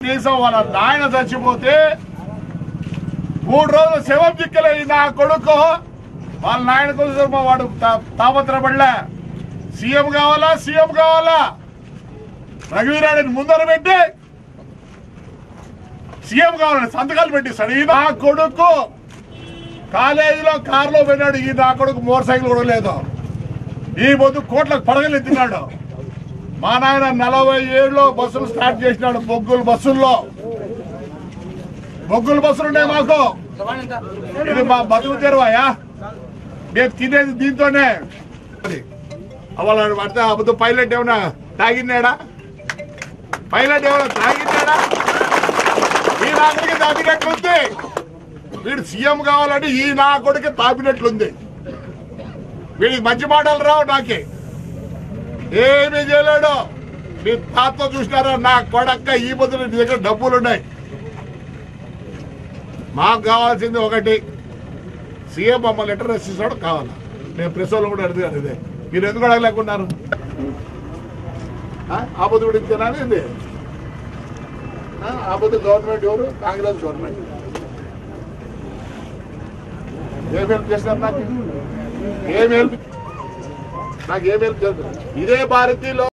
కనీసం వాళ్ళ నాయన చచ్చిపోతే 3 రోజులు శవం దిక్కలే నా కొడుకు వాళ్ళ నాయన కోసం వాడు తాపత్రపడలే. సీఎం కావాలా రఘువీరాడిని ముందర పెట్టి సీఎం కావాలని సంతకాలు పెట్టిస్తాడు. ఈ నా కొడుకు కాలేజీలో కారులో పోయినాడు. ఈ నా కొడుకు మోటార్ సైకిల్ కూడా లేదు. ఈ పొద్దు కోట్లకు పడగలు ఎత్తినాడు. మా నాయన 47లో బస్సులు స్టార్ట్ చేసినాడు. బొగ్గుల బస్సులు ఉన్నాయి మాకు. ఇది మా బతుకు తెరువాయా? మేము తినేది దీంతోనే. వాళ్ళ పడితే అబద్ధ పైలట్ ఏమన్నా తాగినాడా? ఈ నా కొడుకు తాపినట్లుంది. వీడు సీఎం కావాలంటే ఈ నా కొడుకు తాపినట్లుంది. వీడికి మంచి మాటలు రావు. నాకే ఏమీ చేయలేడు. మీ తాత చూసినారా? నా కొడక్క ఈ బదులు నీ దగ్గర డబ్బులున్నాయి. మాకు కావాల్సింది ఒకటి, సీఎం మమ్మల్ని లెటర్ రాసిస్తాడు కావాలా. నేను ప్రెస్ వాళ్ళు కూడా అడిగాను ఇదే. మీరు ఎందుకు అడగలేకున్నారు? ఆపద కూడా ఇచ్చానని ఇది. ఆపద గవర్నమెంట్ ఎవరు? కాంగ్రెస్ గవర్నమెంట్. ఏం హెల్ప్ చేస్తారు నాకు? ఏం హెల్ప్ చేస్తారు? ఇదే భారతీయులు